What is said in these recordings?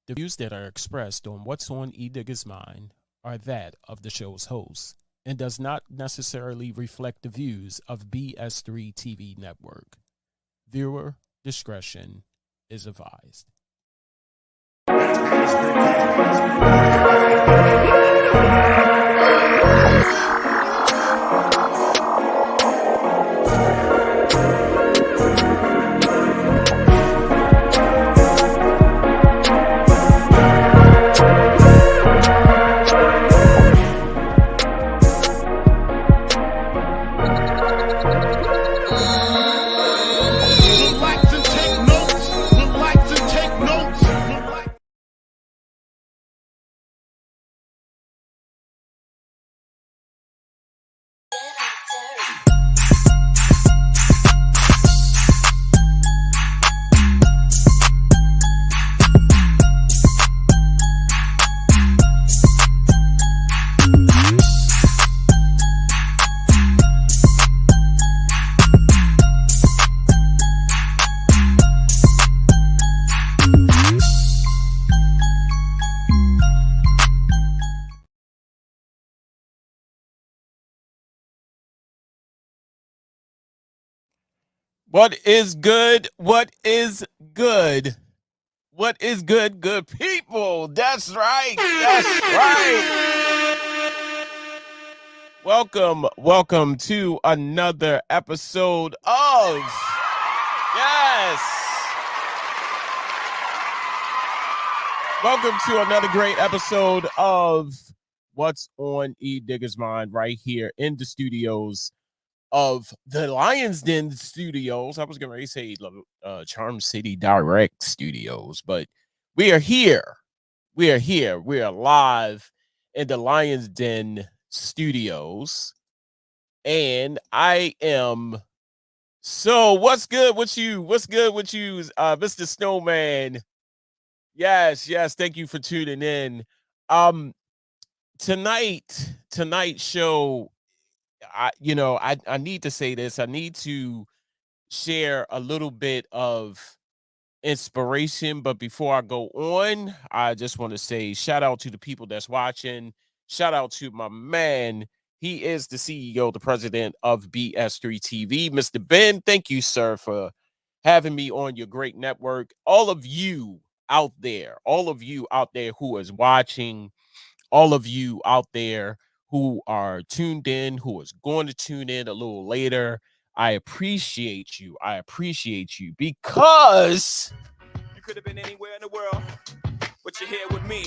The views that are expressed on What's on Edigga's Mind are that of the show's host and does not necessarily reflect the views of BS3 TV Network. Viewer discretion is advised. What is good? What is good? What is good, good people? That's right. That's right. Welcome to another episode of Yes. Welcome to another great episode of What's on Edigga's Mind right here in the studios of the Lions Den Studios. I was going to say Charm City Direct Studios, but we are here. We are here. We are live in the Lions Den Studios. And I am what's good with you? What's good with you, Mr. Snowman? Yes, thank you for tuning in. Tonight's show, I need to say this. I need to share a little bit of inspiration, but before I go on, I just want to say shout out to the people that's watching. Shout out to my man. He is the CEO, the president of BS3 TV, Mr. Ben. Thank you, sir, for having me on your great network. All of you out there who is watching, all of you out there who are tuned in, who is going to tune in a little later, I appreciate you. I appreciate you because you could have been anywhere in the world, but you're here with me.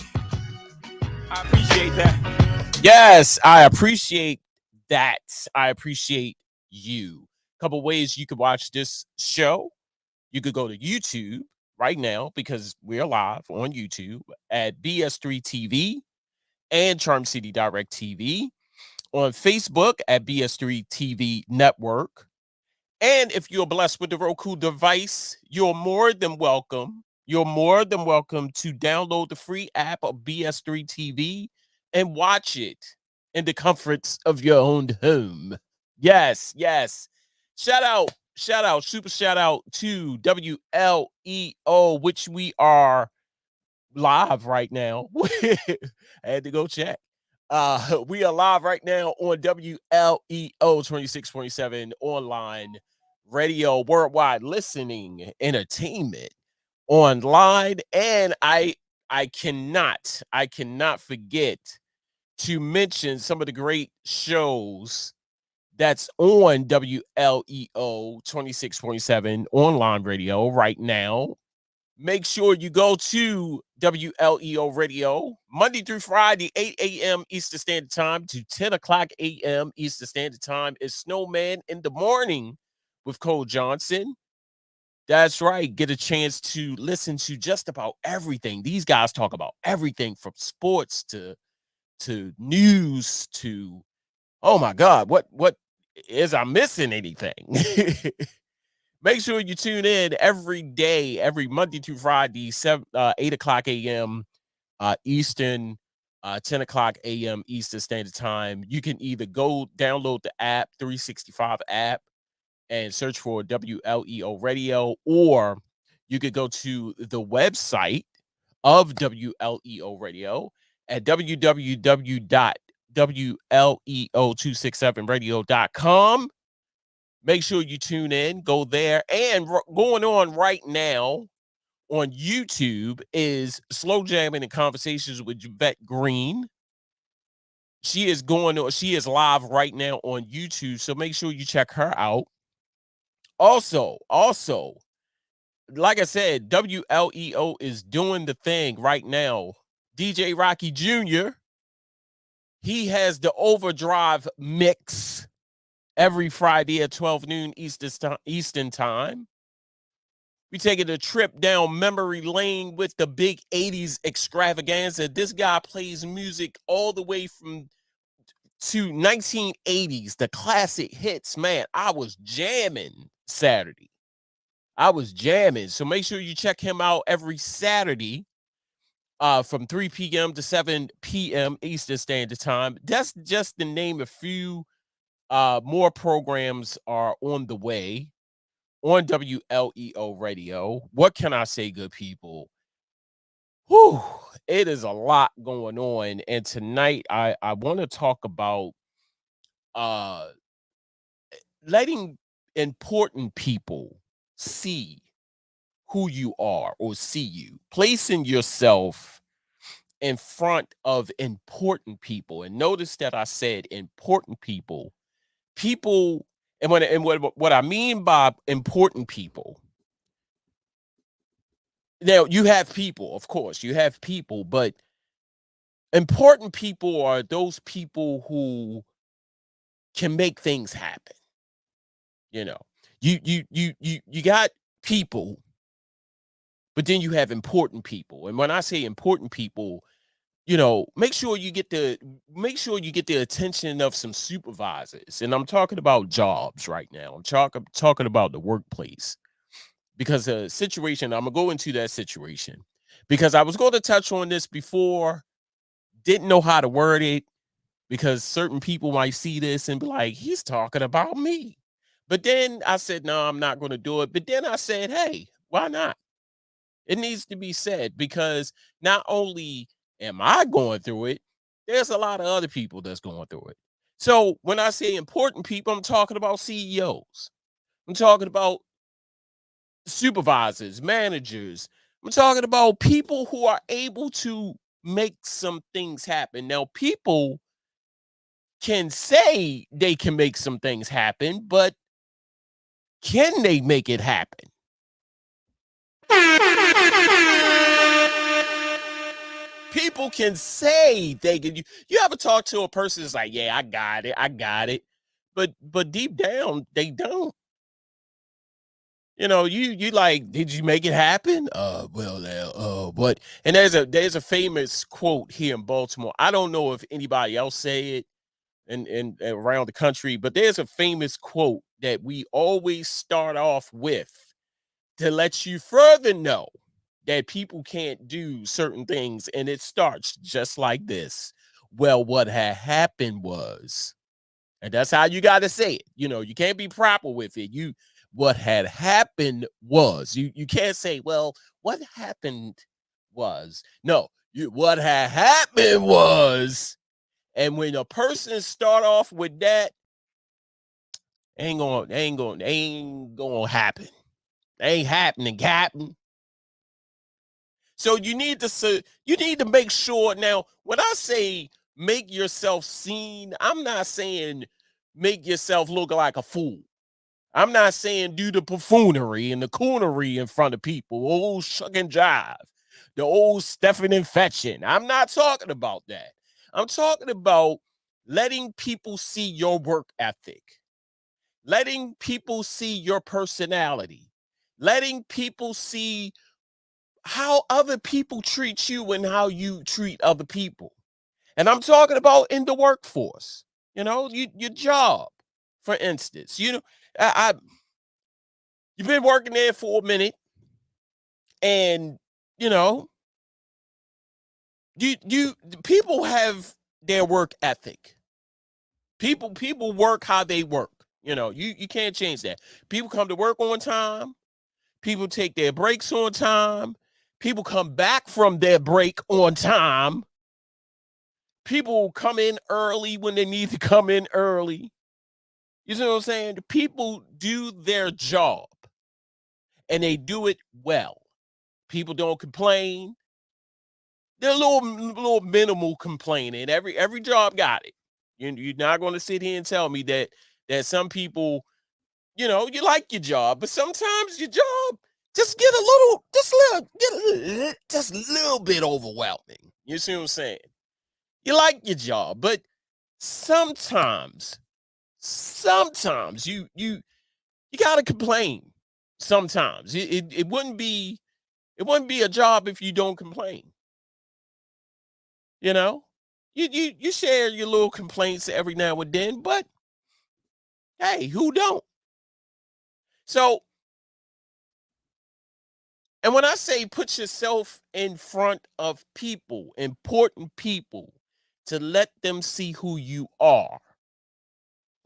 I appreciate that. Yes, I appreciate that. I appreciate you. A couple ways you could watch this show. You could go to YouTube right now because we're live on YouTube at BS3 TV and Charm City Direct TV, on Facebook at BS3 TV Network. And if you're blessed with the Roku device, you're more than welcome. You're more than welcome to download the free app of BS3 TV and watch it in the comforts of your own home. Yes. Super shout out to WLEO, which we are live right now. I had to go check. We are live right now on WLEO 26.7 online radio, worldwide listening, entertainment online. And I cannot forget to mention some of the great shows that's on WLEO 26.7 online radio right now. Make sure you go to WLEO Radio Monday through Friday, 8 a.m. Eastern Standard Time to 10 o'clock a.m. Eastern Standard Time. Is Snowman in the Morning with Cole Johnson. That's right. Get a chance to listen to just about everything. These guys talk about everything from sports to news to, oh my God, what is I missing anything? Make sure you tune in every day, every Monday through Friday, 8 o'clock a.m. Eastern, 10 o'clock a.m. Eastern Standard Time. You can either go download the app, 365 app, and search for WLEO Radio, or you could go to the website of WLEO Radio at www.wleo267radio.com. Make sure you tune in, go there. And going on right now on YouTube is Slow Jamming and Conversations with Javette Green. She is live right now on YouTube, so make sure you check her out. Also, like I said, WLEO is doing the thing right now. DJ Rocky Jr., he has the Overdrive mix every Friday at 12 noon Eastern time. We taking a trip down memory lane with the big 80s extravaganza. This guy plays music all the way to 1980s, the classic hits. Man, I was jamming Saturday. So make sure you check him out every Saturday from 3 p.m. to 7 p.m. Eastern Standard Time. That's just to name a few. More programs are on the way on WLEO Radio. What can I say, good people? Whew, it is a lot going on. And tonight I want to talk about letting important people see who you are or see you, placing yourself in front of important people. And notice that I said important people. And what I mean by important people, now you have people, of course, but important people are those people who can make things happen. You know, you got people, but then you have important people. And when I say important people, make sure you get the attention of some supervisors. And I'm talking about jobs right now. I'm talking about the workplace, because a situation, I'm gonna go into that situation because I was going to touch on this before, didn't know how to word it, because certain people might see this and be like, he's talking about me. But then I said, no, I'm not going to do it. But then I said, hey, why not? It needs to be said, because not only am I going through it, there's a lot of other people that's going through it. So when I say important people, I'm talking about CEOs. I'm talking about supervisors, managers. I'm talking about people who are able to make some things happen. Now, people can say they can make some things happen, but can they make it happen? People can say they can. You ever talk to a person that's like, yeah, I got it. But deep down, they don't. You like, did you make it happen? But and there's a famous quote here in Baltimore. I don't know if anybody else say it and around the country, but there's a famous quote that we always start off with to let you further know that people can't do certain things, and it starts just like this. Well, what had happened was, and that's how you got to say it. You can't be proper with it. What had happened was, you can't say, well, what happened was. No, what had happened was. And when a person start off with that, ain't gonna happen. Ain't happening, Captain. So you need to make sure. Now, when I say make yourself seen, I'm not saying make yourself look like a fool. I'm not saying do the buffoonery and the coonery in front of people, old shuck and jive, the old Stephen and fetching. I'm not talking about that. I'm talking about letting people see your work ethic, letting people see your personality, letting people see how other people treat you and how you treat other people. And I'm talking about in the workforce, your job, for instance. You've been working there for a minute, and you know, you people have their work ethic. People work how they work. You can't change that. People come to work on time. People take their breaks on time. People come back from their break on time. People come in early when they need to come in early. You see what I'm saying? The people do their job and they do it well. People don't complain. They're a little minimal complaining. Every job got it. You're not going to sit here and tell me that some people, you like your job, but sometimes your job just a little bit overwhelming. You see what I'm saying? You like your job, but sometimes, sometimes you gotta complain. Sometimes it wouldn't be a job if you don't complain. You know, you share your little complaints every now and then, but hey, who don't? So, and when I say put yourself in front of people, important people, to let them see who you are.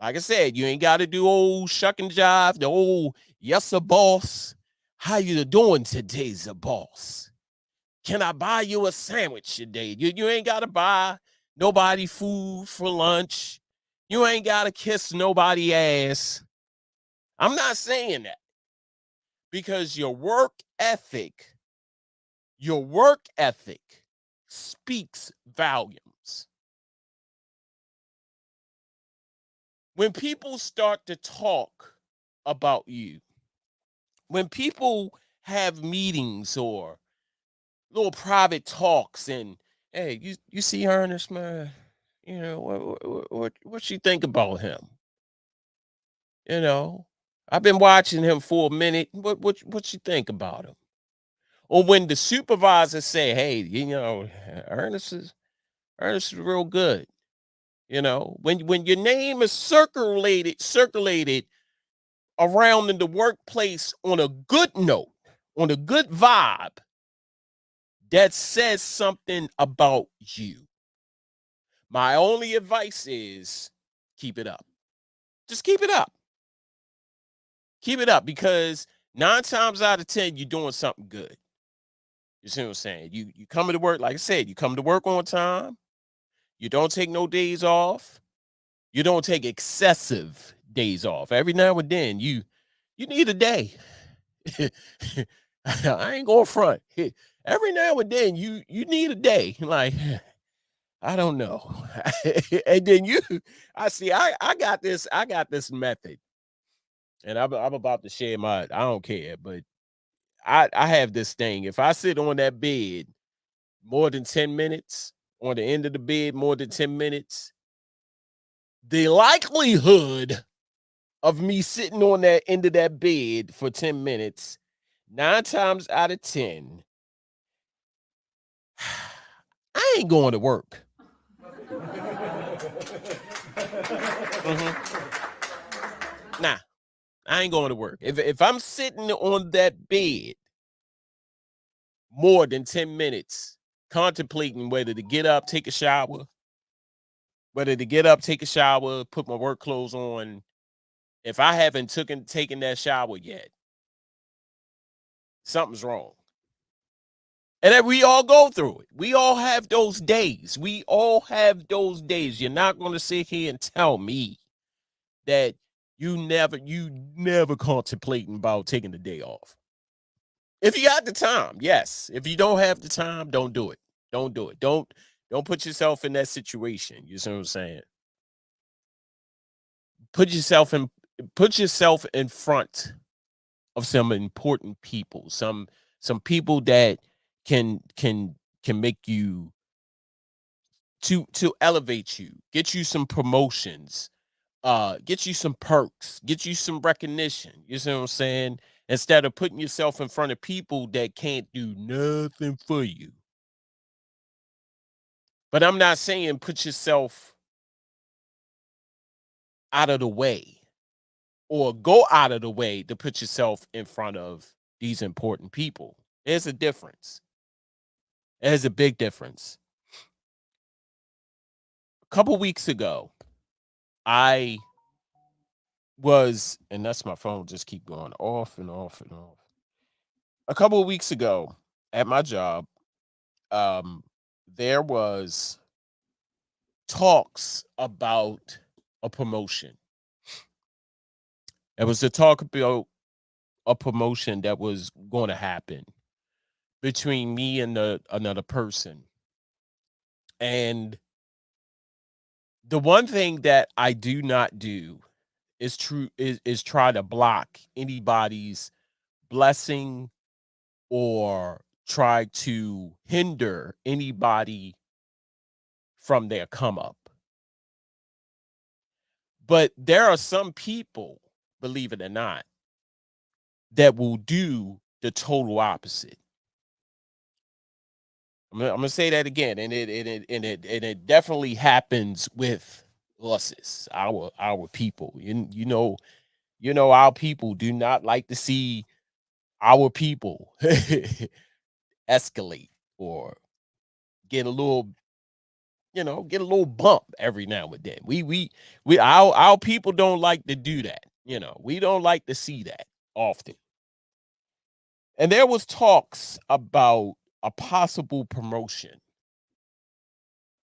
Like I said, you ain't got to do old shuck and jive, the old yes, a boss. How you doing today's a boss? Can I buy you a sandwich today? You ain't got to buy nobody food for lunch. You ain't got to kiss nobody ass. I'm not saying that because your work ethic speaks volumes. When people start to talk about you, when people have meetings or little private talks and hey, you see Ernest, man, what you think about him? You know, I've been watching him for a minute. What you think about him? Or when the supervisors say, hey, Ernest is real good. When your name is circulated around in the workplace on a good note, on a good vibe, that says something about you. My only advice is keep it up. Just keep it up. Keep it up because 9 times out of 10, you're doing something good. You see what I'm saying? You come to work, like I said, you come to work on time. You don't take no days off. You don't take excessive days off. Every now and then, you need a day. I ain't going front. Every now and then, you need a day. Like I don't know. And then I see, I got this method, and I'm about to share my. I don't care, but I have this thing. If I sit on that bed more than 10 minutes, on the end of the bed more than 10 minutes, the likelihood of me sitting on that end of that bed for 10 minutes, 9 times out of 10, I ain't going to work. Mhm. Nah, I ain't going to work. If I'm sitting on that bed more than 10 minutes, contemplating whether to get up, take a shower, put my work clothes on, if I haven't taken that shower yet, something's wrong. And then we all go through it. We all have those days. We all have those days. You're not going to sit here and tell me that you never contemplating about taking the day off. If you got the time, yes. If you don't have the time, don't do it. Don't do it. Don't put yourself in that situation. You see what I'm saying? Put yourself in put yourself in front of some important people, some people that can make you to elevate you, get you some promotions, get you some perks, get you some recognition. You see what I'm saying? Instead of putting yourself in front of people that can't do nothing for you. But I'm not saying put yourself out of the way or go out of the way to put yourself in front of these important people. There's a difference. There's a big difference. A couple weeks ago, I and that's my phone just keep going off and off and off. A couple of weeks ago, at my job, um, there was talks about a promotion. It was a talk about a promotion that was going to happen between me and another person. And the one thing that I do not do is try to block anybody's blessing or try to hinder anybody from their come up. But there are some people, believe it or not, that will do the total opposite. I'm gonna say that again, and it definitely happens with us, our people. You know, our people do not like to see our people escalate or get a little, get a little bump every now and then. Our people don't like to do that. We don't like to see that often. And there was talks about a possible promotion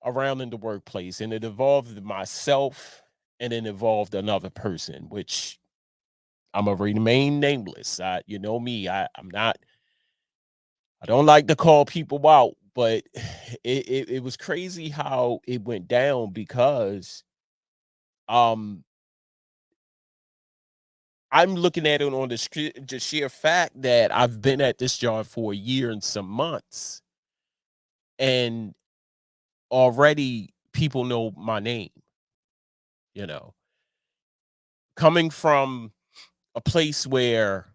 around in the workplace, and it involved myself and it involved another person, which I'm gonna remain nameless. You know me, I'm not. I don't like to call people out, but it was crazy how it went down because um I'm looking at it on the sheer fact that I've been at this job for a year and some months, and already people know my name, you know, coming from a place where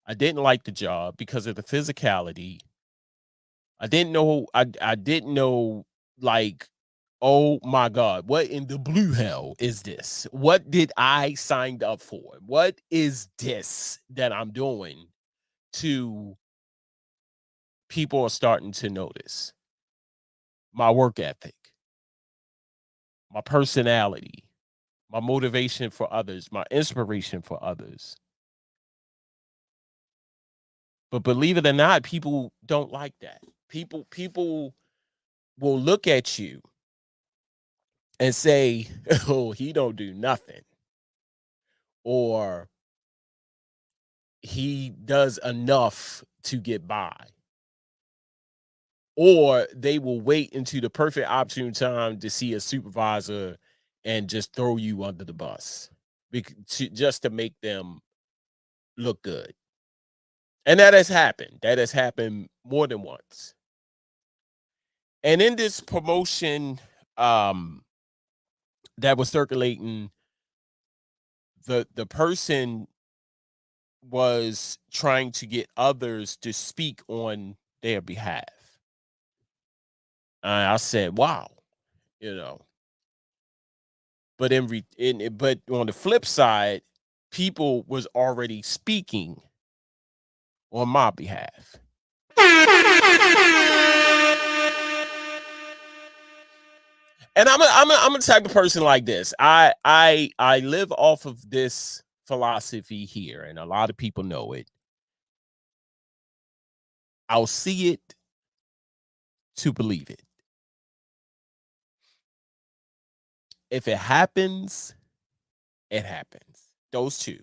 I didn't like the job because of the physicality. I didn't know, like, oh my God, what in the blue hell is this? What did I signed up for? What is this that I'm doing to people are starting to notice my work ethic, my personality, my motivation for others, my inspiration for others. But believe it or not, people don't like that. People will look at you and say, "Oh, he don't do nothing," or "He does enough to get by." Or they will wait into the perfect opportune time to see a supervisor and just throw you under the bus just to make them look good. And that has happened. That has happened more than once. And in this promotion um that was circulating, the person was trying to get others to speak on their behalf. I said, "Wow," you know. But but on the flip side, people was already speaking on my behalf. And I'm a type of person like this. I live off of this philosophy here, and a lot of people know it. I'll see it to believe it. If it happens, it happens. Those two.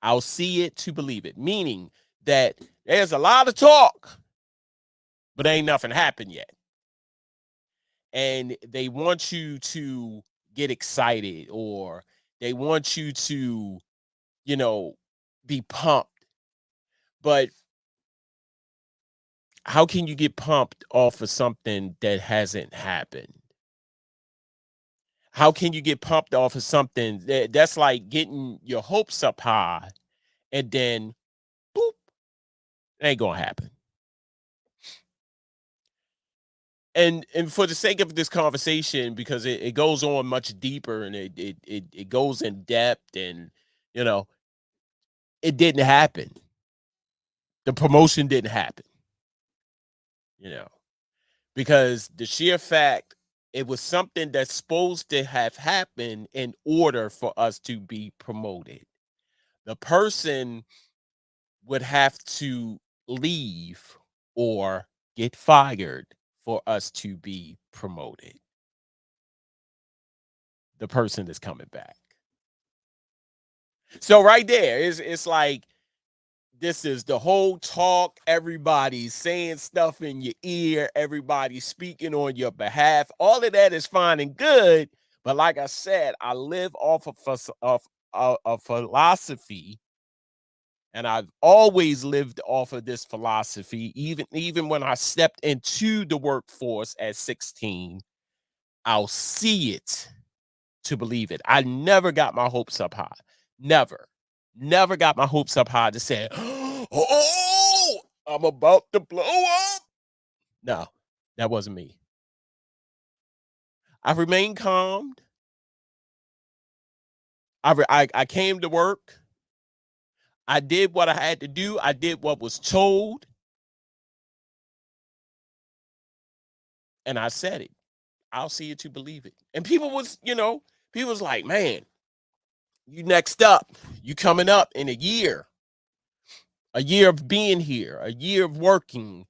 I'll see it to believe it. Meaning that there's a lot of talk, but ain't nothing happened yet. And they want you to get excited, or they want you to, you know, be pumped. But how can you get pumped off of something that hasn't happened? How can you get pumped off of something that's like getting your hopes up high and then boop, it ain't gonna happen. And for the sake of this conversation, because it goes on much deeper, and it goes in depth, and you know, it didn't happen. The promotion didn't happen, you know, because the sheer fact it was something that's supposed to have happened in order for us to be promoted. The person would have to leave or get fired for us to be promoted. The person is coming back. So right there, it's like this is the whole talk. Everybody's saying stuff in your ear. Everybody's speaking on your behalf. All of that is fine and good. But like I said, I live off of a philosophy, and I've always lived off of this philosophy. Even when I stepped into the workforce at 16, I'll see it to believe it. I never got my hopes up high. Never. Never got my hopes up high to say, oh, I'm about to blow up. No, that wasn't me. I remained calm. I came to work. I did what I had to do. I did what was told. And I said it. I'll see it to believe it. And people was like, man, you next up. You coming up in a year of being here, a year of working.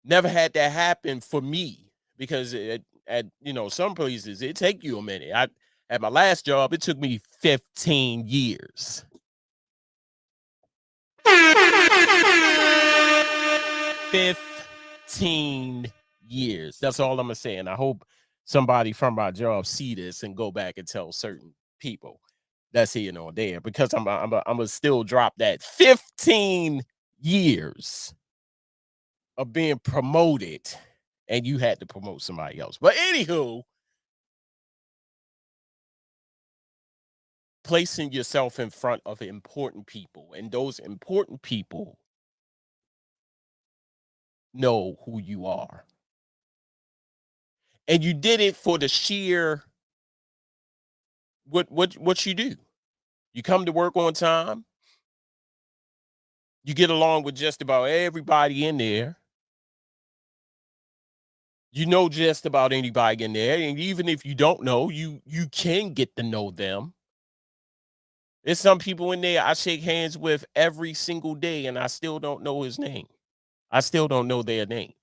Never had that happen for me because at some places it take you a minute. At my last job, it took me 15 years. 15 years. That's all I'm gonna say. And I hope somebody from my job see this and go back and tell certain people that's here or there, because I'm gonna still drop that 15 years of being promoted, and you had to promote somebody else. But anywho, placing yourself in front of important people, and those important people know who you are. And you did it for the sheer what you do. You come to work on time. You get along with just about everybody in there. You know just about anybody in there, and even if you don't know, you can get to know them. There's some people in there I shake hands with every single day, and I still don't know his name. I still don't know their name,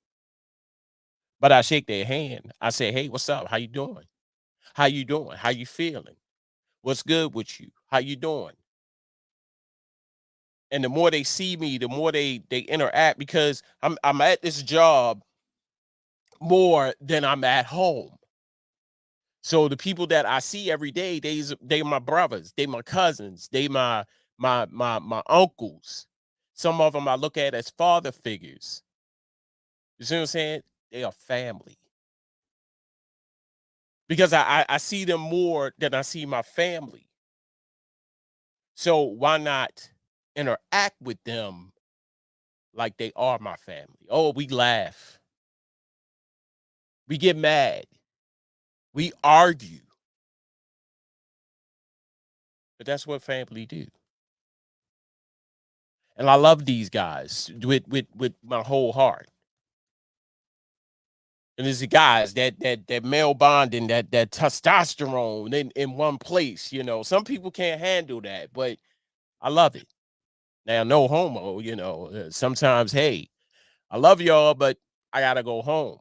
but I shake their hand. I say, "Hey, what's up? How you doing? How you doing? How you feeling? What's good with you? How you doing?" And the more they see me, the more they interact, because I'm at this job more than I'm at home. So the people that I see every day, they my brothers, they my cousins, they my uncles. Some of them I look at as father figures. You see what I'm saying? They are family, because I see them more than I see my family. So why not interact with them like they are my family? Oh, we laugh, we get mad, we argue, but that's what family do. And I love these guys with my whole heart. And it's the guys that male bonding, that testosterone in one place. Some people can't handle that, but I love it. Now, no homo. Sometimes, hey, I love y'all, but I gotta go home.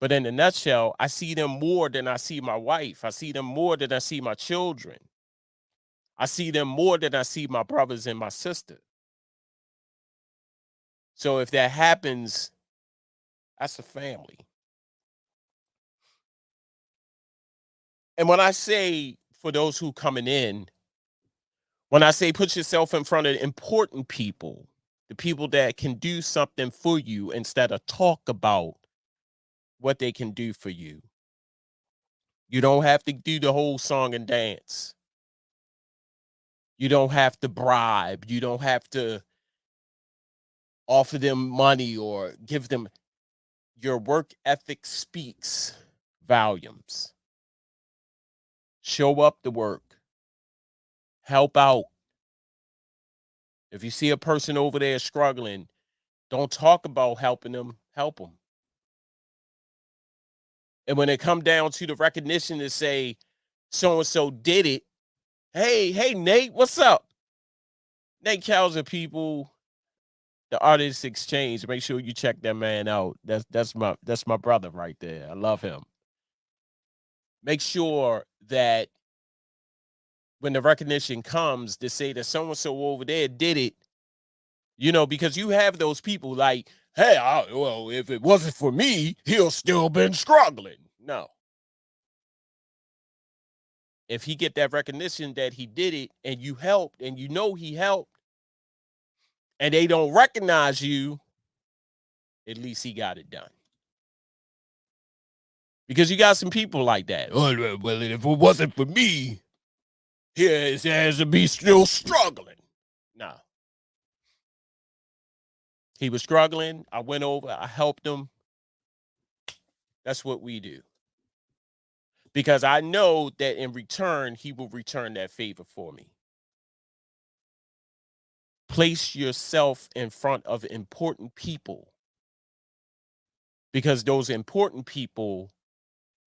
But in a nutshell, I see them more than I see my wife. I see them more than I see my children. I see them more than I see my brothers and my sister. So if that happens, that's a family. And when I say, for those who coming in, when I say put yourself in front of important people, the people that can do something for you instead of talk about what they can do for you. You don't have to do the whole song and dance. You don't have to bribe. You don't have to offer them money or give them. Your work ethic speaks volumes. Show up to work. Help out. If you see a person over there struggling, don't talk about helping them, help them. And when it come down to the recognition to say so and so did it, hey, Nate, what's up? Nate Kowser, people. The Artist Exchange. Make sure you check that man out. That's my brother right there. I love him. Make sure that when the recognition comes to say that so and so over there did it, because you have those people like, hey, well, if it wasn't for me, he'll still been struggling. No, if he get that recognition that he did it and you helped and he helped and they don't recognize you, at least he got it done. Because you got some people like that. Oh, well, if it wasn't for me, he has to be still struggling. No, he was struggling. I went over, I helped him. That's what we do. Because I know that in return, he will return that favor for me. Place yourself in front of important people because those important people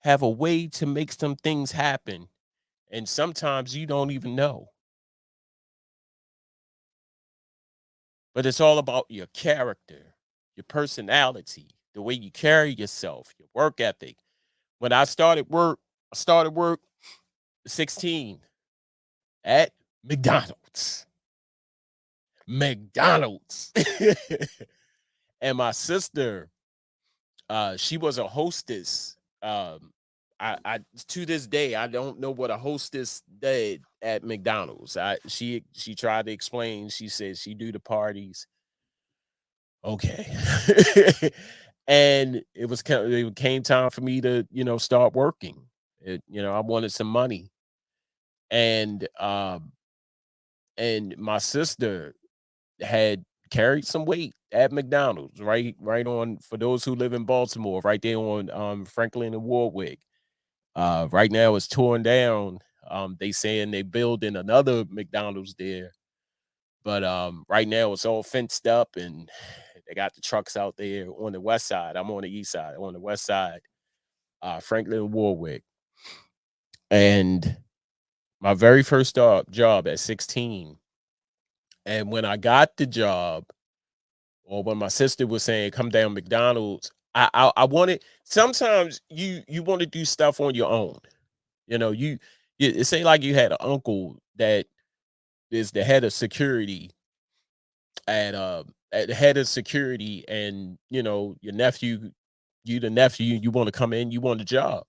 have a way to make some things happen. And sometimes you don't even know. But it's all about your character, your personality, the way you carry yourself, your work ethic. When I started work 16 at McDonald's. McDonald's. And my sister, she was a hostess. I to this day I don't know what a hostess did at McDonald's. She tried to explain. She said she do the parties. Okay. And it came time for me to start working. I wanted some money, and my sister had carried some weight at McDonald's, right on, for those who live in Baltimore, right there on Franklin and Warwick. Right now it's torn down. They saying they building another McDonald's there, but right now it's all fenced up and they got the trucks out there on the west side. I'm on the east side. On the west side, Franklin and Warwick. And my very first job at 16. And when I got the job, or when my sister was saying, "Come down McDonald's," I wanted. Sometimes you want to do stuff on your own. It ain't like you had an uncle that is the head of security at the head of security, and your nephew, you want to come in, you want a job,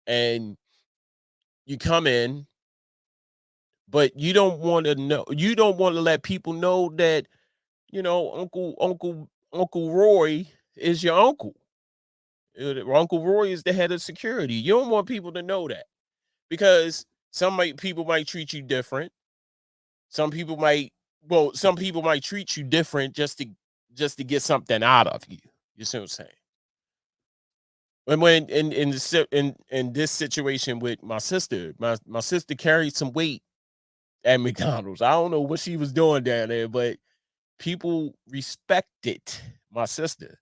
and you come in, but you don't want to let people know that Uncle Roy is your uncle. Uncle Roy is the head of security. You don't want people to know that, because people might treat you different. Some people might some people might treat you different just to get something out of you. You see what I'm saying? When in this situation with my sister, my sister carried some weight at McDonald's. I don't know what she was doing down there, but people respected my sister.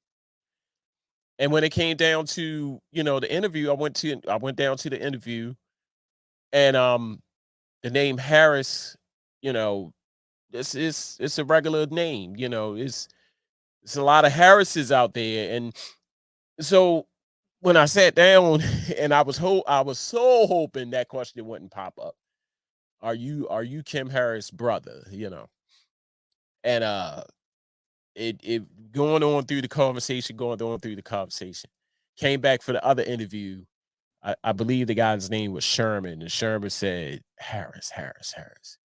And when it came down to, the interview, I went down to the interview, and the name Harris, you know, it's a regular name, it's a lot of Harrises out there. And so when I sat down and I was so hoping that question wouldn't pop up. Are you Kim Harris' brother? And it going on through the conversation. Came back for the other interview. I believe the guy's name was Sherman, and Sherman said, Harris, Harris, Harris.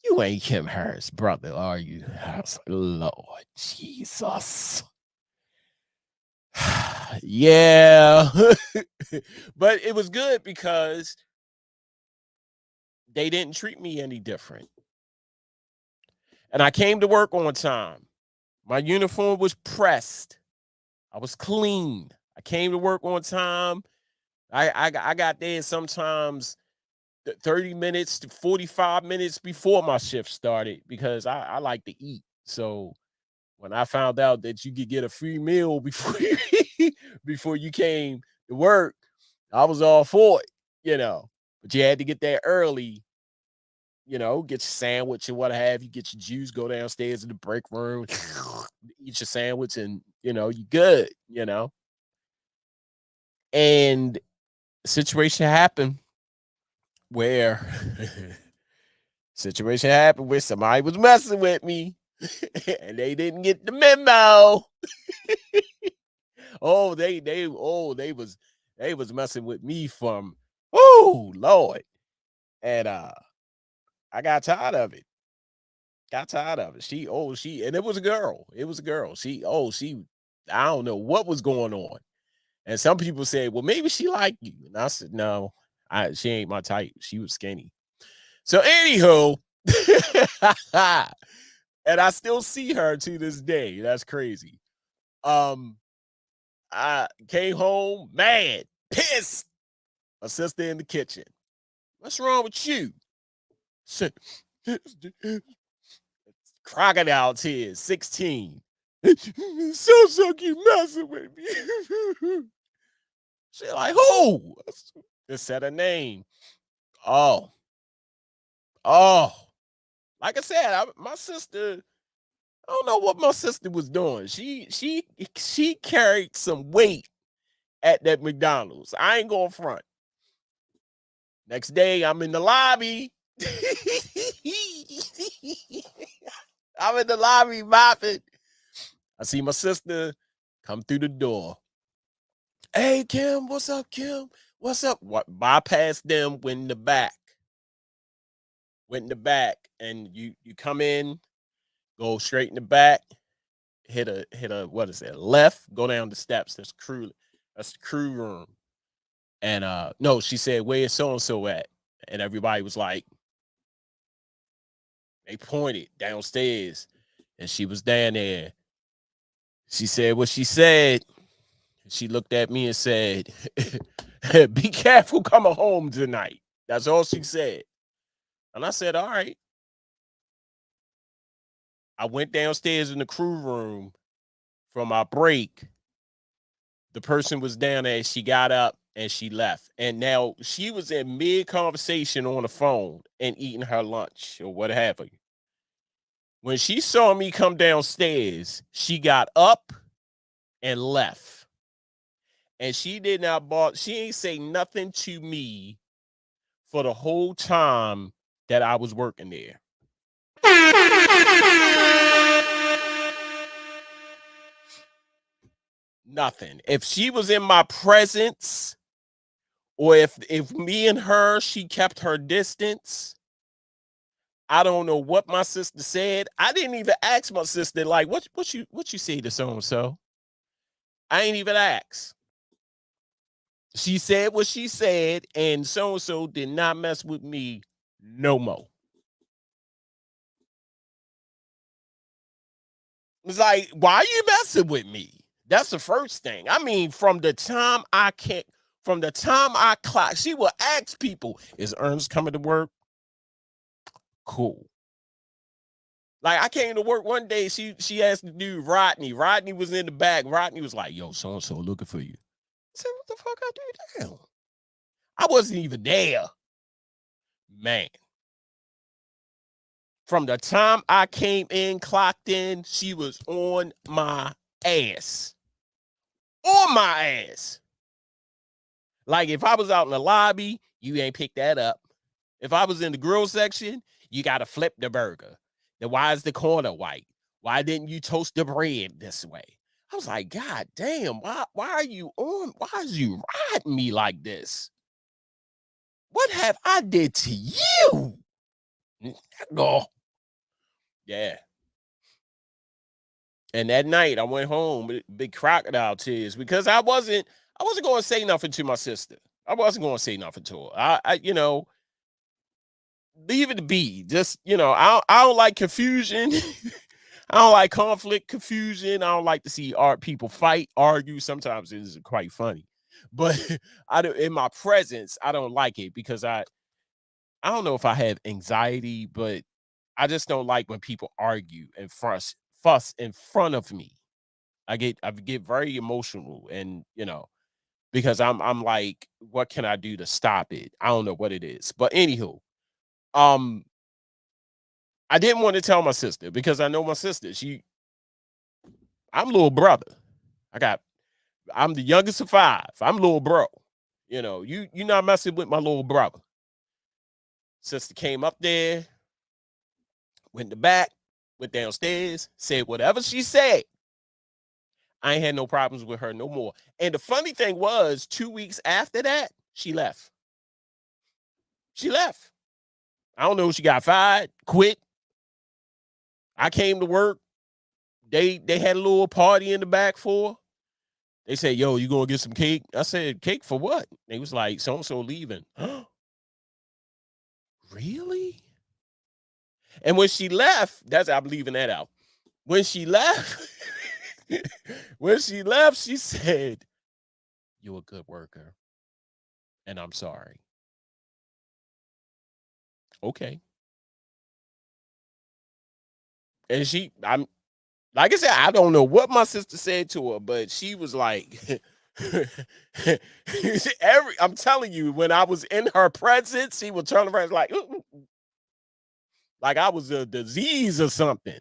You ain't Kim Harris' brother, are you? I was like, Lord Jesus. Yeah. But it was good because they didn't treat me any different. And I came to work on time. My uniform was pressed. I was clean. I came to work on time. I got there sometimes 30 minutes to 45 minutes before my shift started, because I like to eat. So when I found out that you could get a free meal before you came to work, I was all for it. But you had to get there early get your sandwich and what have you, get your juice, go downstairs in the break room, eat your sandwich, and you good. And situation happened where somebody was messing with me and they didn't get the memo. They was messing with me from, oh Lord. And I got tired of it. Got tired of it. And it was a girl. It was a girl. I don't know what was going on. And some people said, well, maybe she liked you. And I said, no, she ain't my type. She was skinny. So anywho, and I still see her to this day. That's crazy. I came home mad, pissed. My sister in the kitchen. What's wrong with you? Said, crocodile tears, 16. So keep messing with me. She like, who? Just said her name. Oh, oh. Like I said, my sister, I don't know what my sister was doing. She carried some weight at that McDonald's. I ain't going front. Next day, I'm in the lobby. I'm in the lobby mopping. I see my sister come through the door. Hey, Kim, what's up, Kim? What's up? What? Bypass them, went in the back. And you come in, go straight in the back, hit a what is it? Left, go down the steps. That's the crew room. And no, she said, where's so and so at? And everybody was like, they pointed downstairs, and she was down there. She said what she said. She looked at me and said, be careful coming home tonight. That's all she said. And I said, all right. I went downstairs in the crew room from our break. The person was down there. She got up and she left. And now she was in mid conversation on the phone and eating her lunch or what have you. When she saw me come downstairs, she got up and left. And she ain't say nothing to me for the whole time that I was working there. Nothing. If she was in my presence, or if me and her, she kept her distance, I don't know what my sister said. I didn't even ask my sister, like, what you say to so and so. I ain't even ask. She said what she said, and so did not mess with me no more. It's like, why are you messing with me? That's the first thing. I mean, from the time I clock, she will ask people, is Ernest coming to work? Cool. Like, I came to work one day, she asked the dude, Rodney. Rodney was in the back. Rodney was like, yo, so-and-so looking for you. I said, what the fuck I do now? I wasn't even there. Man. From the time I came in, clocked in, she was on my ass. On my ass. Like, if I was out in the lobby, you ain't pick that up. If I was in the grill section, you got to flip the burger. Then why is the corner white? Why didn't you toast the bread this way? I was like, God damn, why is you riding me like this? What have I did to you? Oh, yeah. And that night I went home with big crocodile tears because I wasn't going to say nothing to my sister. I wasn't going to say nothing to her. Leave it to be. Just, I don't like confusion. I don't like conflict, confusion. I don't like to see people fight, argue. Sometimes it is quite funny. But in my presence, I don't like it because I don't know if I have anxiety, but I just don't like when people argue and fuss in front of me. I get very emotional, and because I'm like, what can I do to stop it? I don't know what it is. But anywho, um I didn't want to tell my sister because I know my sister. I'm little brother. I got I'm the youngest of five. I'm little bro. You not messing with my little brother. Sister came up there, went in the back, went downstairs, said whatever she said. I ain't had no problems with her no more. And the funny thing was, 2 weeks after that, she left. She left. I don't know if she got fired, quit. I came to work. They had a little party in the back for her. They said, "Yo, you gonna get some cake?" I said, "Cake for what?" They was like, "So and so leaving." Really? And when she left, I'm leaving that out. When she left, when she left, she said, "You're a good worker, and I'm sorry." Okay. And I'm like I said, I don't know what my sister said to her, but she was like, I'm telling you, when I was in her presence, she would turn around like, "Mm, mm, mm," like I was a disease or something.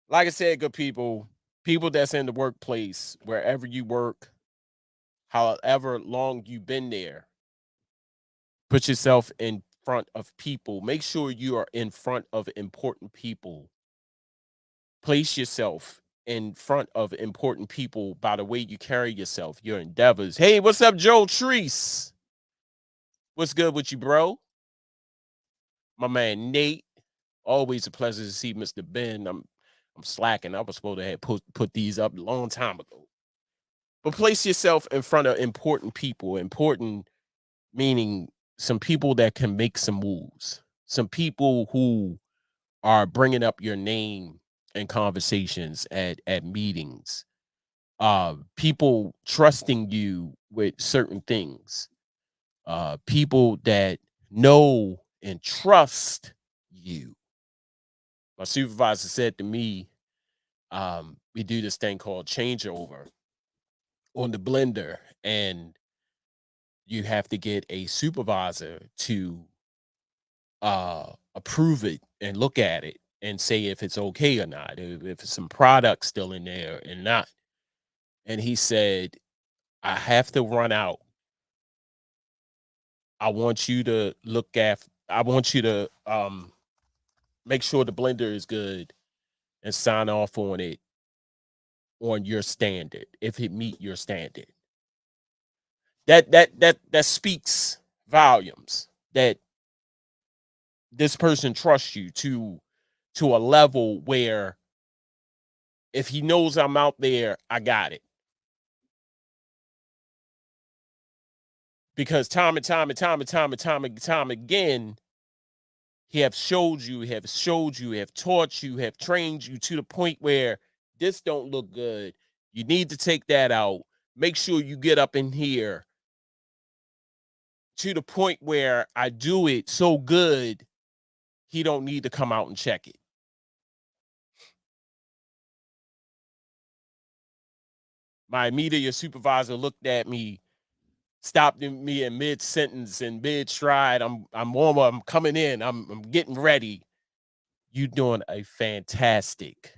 Like I said, good people that's in the workplace, wherever you work, however long you've been there, put yourself in front of people. Make sure you are in front of important people. Place yourself in front of important people by the way you carry yourself, your endeavors. Hey, what's up, Joe Treese? What's good with you, bro? My man Nate. Always a pleasure to see Mr. Ben. I'm slacking. I was supposed to have put these up a long time ago. But place yourself in front of important people. Important meaning some people that can make some moves. Some people who are bringing up your name in conversations at meetings. People trusting you with certain things. People that know and trust you. My supervisor said to me, we do this thing called changeover on the blender, and you have to get a supervisor to approve it and look at it and say if it's okay or not, if some product still in there and not. And he said, I have to run out. I want you to I want you to make sure the blender is good and sign off on it on your standard if it meet your standard. That speaks volumes that this person trusts you to a level where if he knows I'm out there, I got it. Because time and time and time and time and time and time again, he have showed you, have taught you, have trained you to the point where this don't look good. You need to take that out. Make sure you get up in here to the point where I do it so good, he don't need to come out and check it. My immediate supervisor looked at me, stopped me in mid sentence and mid stride. I'm warm. I'm coming in. I'm getting ready. You doing a fantastic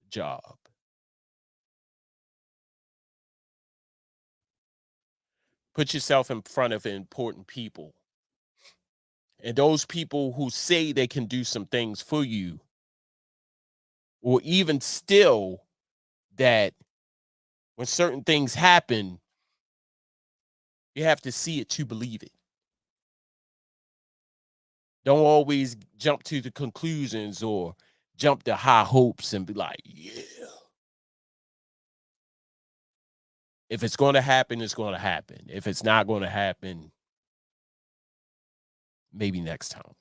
job. Put yourself in front of important people. And those people who say they can do some things for you, or even still that when certain things happen, you have to see it to believe it. Don't always jump to the conclusions or jump to high hopes and be like, yeah. If it's going to happen, it's going to happen. If it's not going to happen, maybe next time.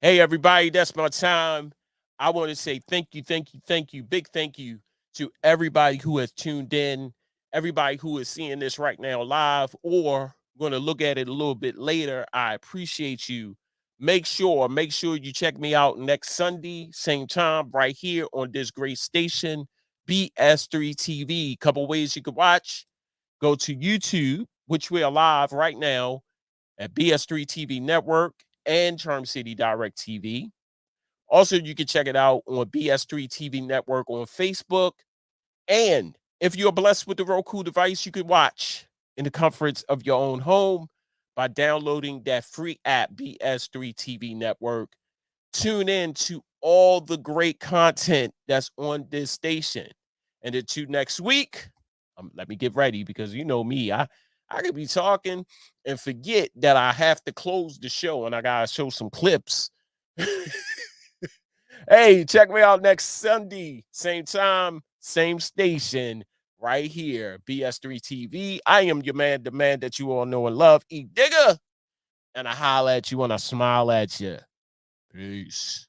Hey, everybody, that's my time. I want to say thank you, thank you, thank you. Big thank you to everybody who has tuned in, everybody who is seeing this right now live or going to look at it a little bit later. I appreciate you. Make sure you check me out next Sunday, same time, right here on this great station, BS3 TV. Couple ways you can watch. Go to YouTube, which we are live right now at BS3 TV Network. and Charm City Direct TV. Also, you can check it out on BS3 TV Network on Facebook. And if you're blessed with the Roku device, you can watch in the comforts of your own home by downloading that free app, BS3 TV Network. Tune in to all the great content that's on this station. And until next week, let me get ready because you know me, I could be talking and forget that I have to close the show and I gotta show some clips. Hey, check me out next Sunday, same time, same station, right here, BS3 TV. I am your man, the man that you all know and love, Edigga, and I holla at you and I smile at you. Peace.